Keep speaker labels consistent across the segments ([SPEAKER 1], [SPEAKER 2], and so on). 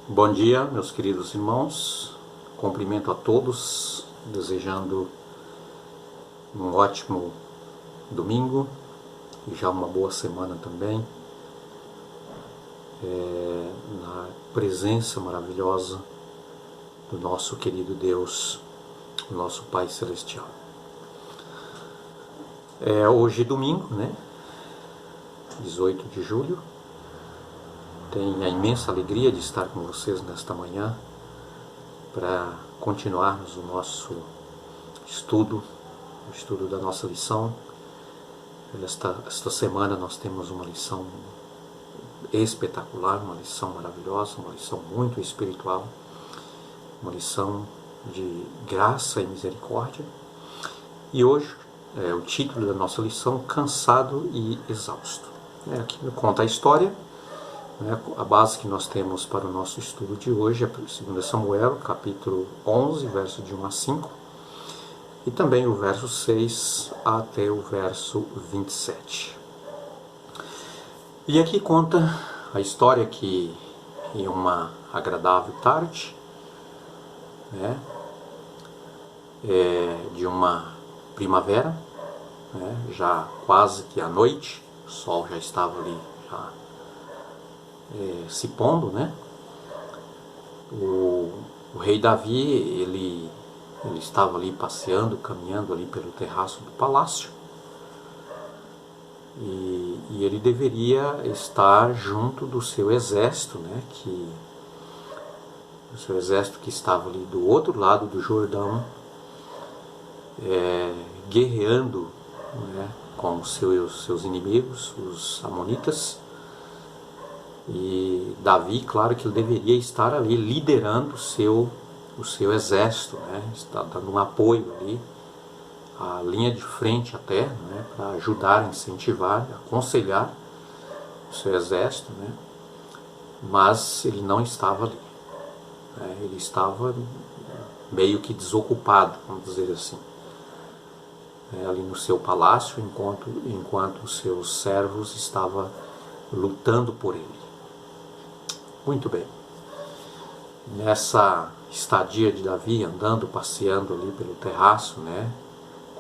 [SPEAKER 1] Bom dia, meus queridos irmãos. Cumprimento a todos, desejando um ótimo domingo e já uma boa semana também, na presença maravilhosa do nosso querido Deus, o nosso Pai Celestial. Hoje é domingo, 18 de julho. Tenho a imensa alegria de estar com vocês nesta manhã para continuarmos o nosso estudo, o estudo da nossa lição. Esta semana nós temos uma lição espetacular, uma lição maravilhosa, uma lição muito espiritual, uma lição de graça e misericórdia. E hoje o título da nossa lição, Cansado e Exausto. Aqui conta a história. A base que nós temos para o nosso estudo de hoje é 2 Samuel, capítulo 11, verso de 1 a 5, e também o verso 6 até o verso 27. E aqui conta a história que em uma agradável tarde, de uma primavera, já quase que à noite, o sol já estava ali se pondo, O rei Davi, ele estava ali passeando, caminhando ali pelo terraço do palácio, e ele deveria estar junto do seu exército, o seu exército que estava ali do outro lado do Jordão, guerreando, com os seus inimigos, os amonitas. E Davi, claro que ele deveria estar ali liderando o seu exército, está dando um apoio ali, a linha de frente até, para ajudar, incentivar, aconselhar o seu exército, mas ele não estava ali, ele estava meio que desocupado, vamos dizer assim, ali no seu palácio, enquanto os seus servos estavam lutando por ele. Muito bem. Nessa estadia de Davi, andando, passeando ali pelo terraço,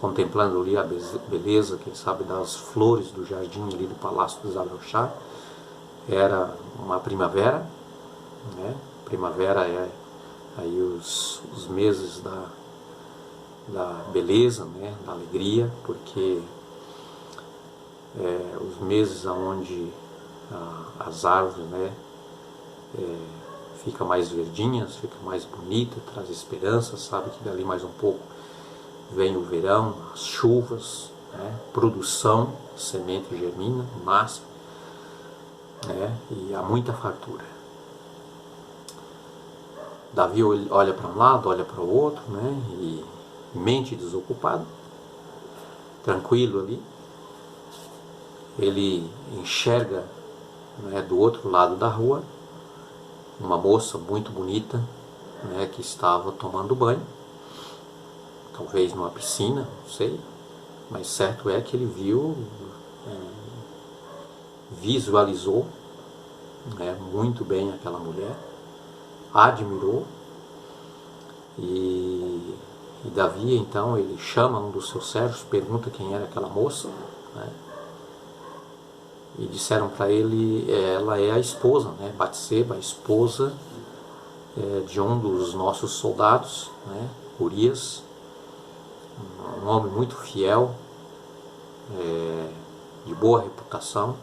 [SPEAKER 1] contemplando ali a beleza, quem sabe, das flores do jardim ali do Palácio dos Zabrochá, era uma primavera, Primavera é aí os meses da beleza, da alegria, porque os meses onde as árvores, fica mais verdinhas, fica mais bonita, traz esperança, sabe que dali mais um pouco vem o verão, as chuvas, produção, semente germina, nasce, e há muita fartura. Davi olha para um lado, olha para o outro, e mente desocupada, tranquilo ali, ele enxerga, do outro lado da rua, uma moça muito bonita, que estava tomando banho, talvez numa piscina, não sei, mas certo é que ele visualizou, muito bem aquela mulher, admirou, e Davi, então, ele chama um dos seus servos, pergunta quem era aquela moça, e disseram para ele, ela é a esposa, Batseba, a esposa de um dos nossos soldados, Urias, um homem muito fiel, de boa reputação,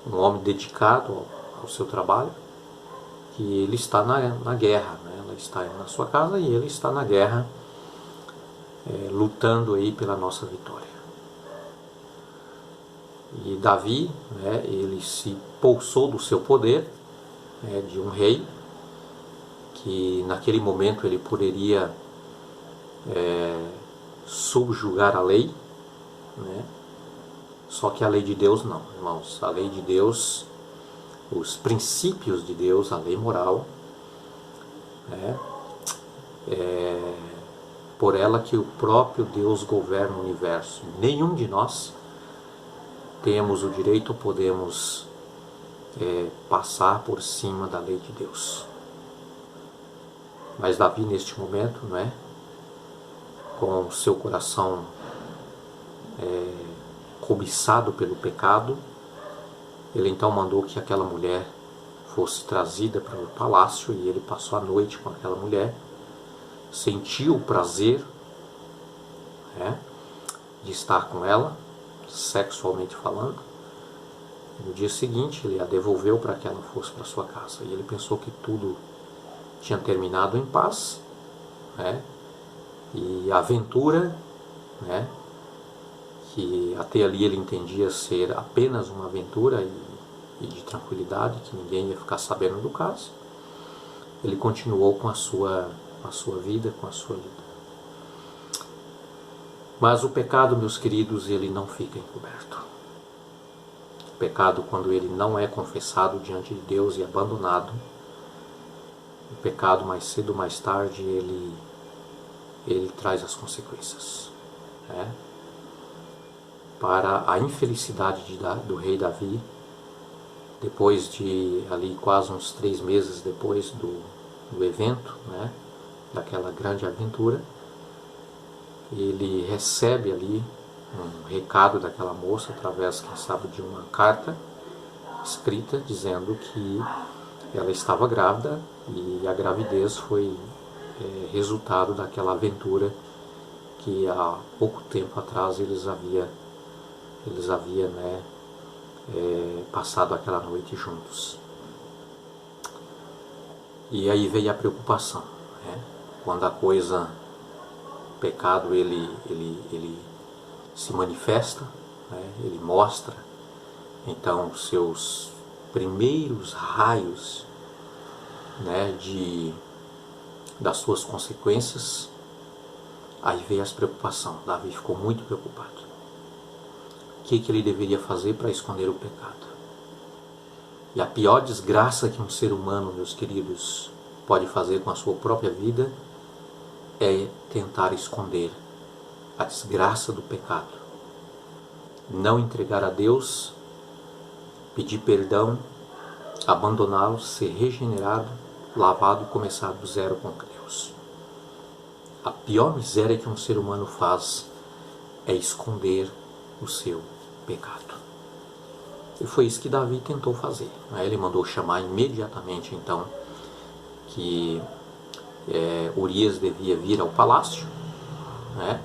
[SPEAKER 1] um homem dedicado ao seu trabalho, que ele está na guerra, ela está na sua casa e ele está na guerra, lutando aí pela nossa vitória. E Davi, ele se pousou do seu poder, de um rei, que naquele momento ele poderia subjugar a lei, só que a lei de Deus não, irmãos. A lei de Deus, os princípios de Deus, a lei moral, por ela que o próprio Deus governa o universo. Nenhum de nós temos o direito, podemos passar por cima da lei de Deus. Mas Davi, neste momento, não é, com seu coração cobiçado pelo pecado, ele então mandou que aquela mulher fosse trazida para o palácio, e ele passou a noite com aquela mulher, sentiu o prazer, né, de estar com ela, sexualmente falando. No dia seguinte ele a devolveu para que ela fosse para sua casa, e ele pensou que tudo tinha terminado em paz, né, e a aventura, né, que até ali ele entendia ser apenas uma aventura e de tranquilidade, que ninguém ia ficar sabendo do caso, ele continuou com a sua vida, com a sua vida. Mas o pecado, meus queridos, ele não fica encoberto. O pecado, quando ele não é confessado diante de Deus e abandonado, o pecado, mais cedo ou mais tarde, ele traz as consequências, né? Para a infelicidade do rei Davi, depois de ali quase uns 3 meses depois do evento, né, daquela grande aventura, ele recebe ali um recado daquela moça, através, quem sabe, de uma carta escrita, dizendo que ela estava grávida, e a gravidez foi resultado daquela aventura que há pouco tempo atrás eles haviam né, passado aquela noite juntos. E aí veio a preocupação, né? Quando a coisa, o pecado, ele se manifesta, né? Ele mostra então os seus primeiros raios, né, das suas consequências. Aí veio a preocupação. Davi ficou muito preocupado. O que ele deveria fazer para esconder o pecado? E a pior desgraça que um ser humano, meus queridos, pode fazer com a sua própria vida é tentar esconder a desgraça do pecado. Não entregar a Deus, pedir perdão, abandoná-lo, ser regenerado, lavado e começar do zero com Deus. A pior miséria que um ser humano faz é esconder o seu pecado. E foi isso que Davi tentou fazer. Ele mandou chamar imediatamente, então, que Urias devia vir ao palácio, né?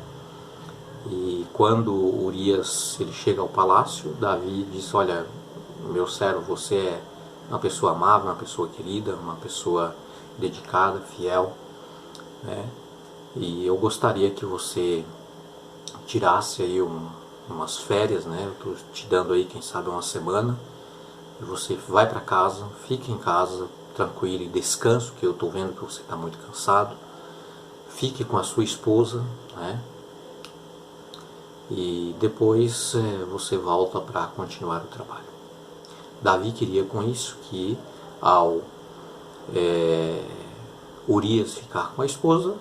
[SPEAKER 1] E quando Urias ele chega ao palácio, Davi diz: olha, meu servo, você é uma pessoa amável, uma pessoa querida, uma pessoa dedicada, fiel, né? E eu gostaria que você tirasse aí umas férias, né? Eu estou te dando aí, quem sabe, uma semana, e você vai para casa, fica em casa tranquilo e descanso, que eu estou vendo que você está muito cansado. Fique com a sua esposa, né? E depois você volta para continuar o trabalho. Davi queria com isso que, ao Urias ficar com a esposa,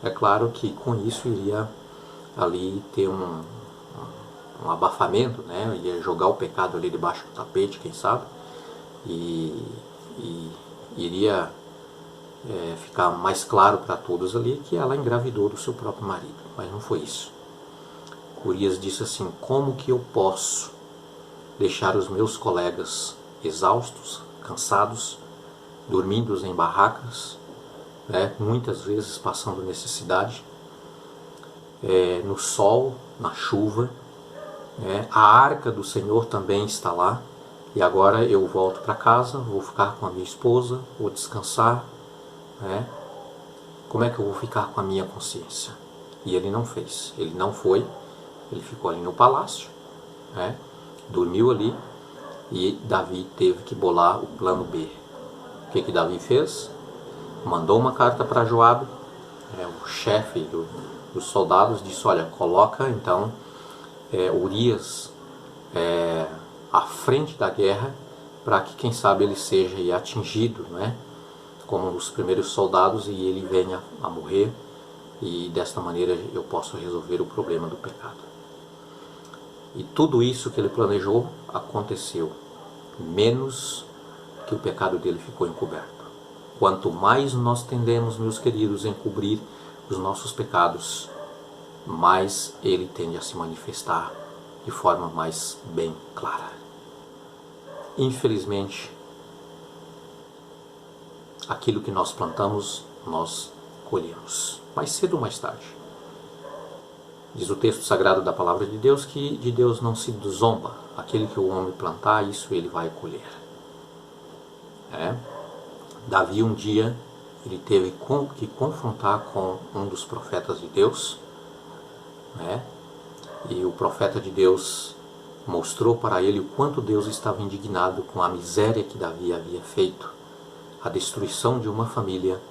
[SPEAKER 1] é claro que com isso iria ali ter um abafamento, né? Ia jogar o pecado ali debaixo do tapete, quem sabe, e iria ficar mais claro para todos ali que ela engravidou do seu próprio marido. Mas não foi isso. Urias disse assim: como que eu posso deixar os meus colegas exaustos, cansados, dormindo em barracas, né, muitas vezes passando necessidade, no sol, na chuva, né? A arca do Senhor também está lá, e agora eu volto para casa, vou ficar com a minha esposa, vou descansar, né? Como é que eu vou ficar com a minha consciência? E ele não fez, ele não foi, ele ficou ali no palácio, né? Dormiu ali, e Davi teve que bolar o plano B. O que Davi fez? Mandou uma carta para Joabe, o chefe dos soldados, disse: olha, coloca então Urias à frente da guerra, para que, quem sabe, ele seja atingido, né, como um dos primeiros soldados, e ele venha a morrer, e desta maneira eu posso resolver o problema do pecado. E tudo isso que ele planejou aconteceu, menos que o pecado dele ficou encoberto. Quanto mais nós tendemos, meus queridos, a encobrir os nossos pecados, mais ele tende a se manifestar de forma mais bem clara. Infelizmente, aquilo que nós plantamos, nós colhemos, mais cedo ou mais tarde. Diz o texto sagrado da palavra de Deus que de Deus não se zomba. Aquele que o homem plantar, isso ele vai colher. Davi um dia ele teve que confrontar com um dos profetas de Deus, e o profeta de Deus mostrou para ele o quanto Deus estava indignado com a miséria que Davi havia feito, a destruição de uma família,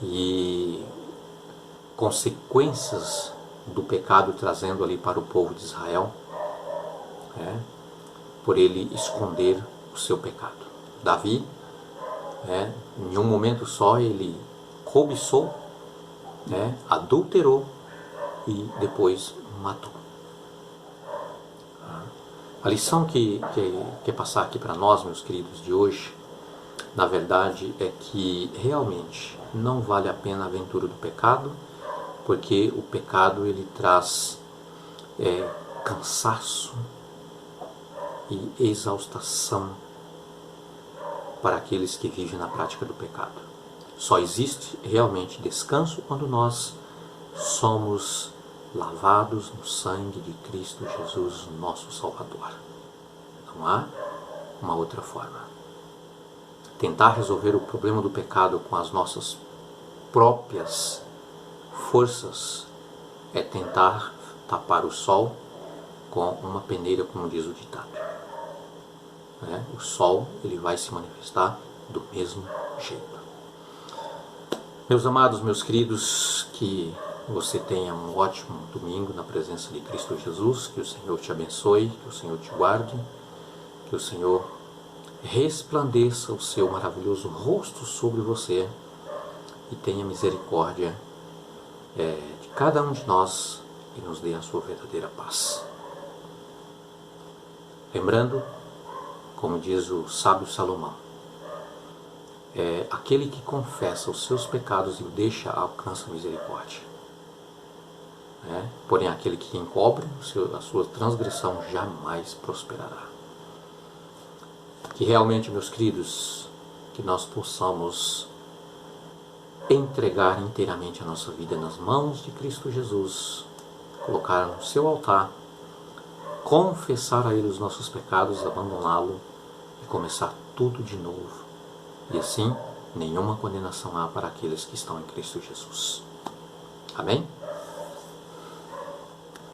[SPEAKER 1] e consequências do pecado trazendo ali para o povo de Israel, por ele esconder o seu pecado. Davi, em um momento só, ele cobiçou, adulterou e depois matou. A lição que quer passar aqui para nós, meus queridos, de hoje, na verdade, é que realmente não vale a pena a aventura do pecado, porque o pecado ele traz cansaço e exaustação para aqueles que vivem na prática do pecado. Só existe realmente descanso quando nós somos lavados no sangue de Cristo Jesus, nosso Salvador. Não há uma outra forma. Tentar resolver o problema do pecado com as nossas próprias forças é tentar tapar o sol com uma peneira, como diz o ditado. O sol ele vai se manifestar do mesmo jeito. Meus amados, meus queridos, que você tenha um ótimo domingo na presença de Cristo Jesus, que o Senhor te abençoe, que o Senhor te guarde, que o Senhor resplandeça o seu maravilhoso rosto sobre você e tenha misericórdia de cada um de nós e nos dê a sua verdadeira paz. Lembrando, como diz o sábio Salomão, aquele que confessa os seus pecados e o deixa alcança a misericórdia. Porém, aquele que encobre a sua transgressão jamais prosperará. Que realmente, meus queridos, que nós possamos entregar inteiramente a nossa vida nas mãos de Cristo Jesus, colocar no seu altar, confessar a Ele os nossos pecados, abandoná-lo e começar tudo de novo. E assim, nenhuma condenação há para aqueles que estão em Cristo Jesus. Amém?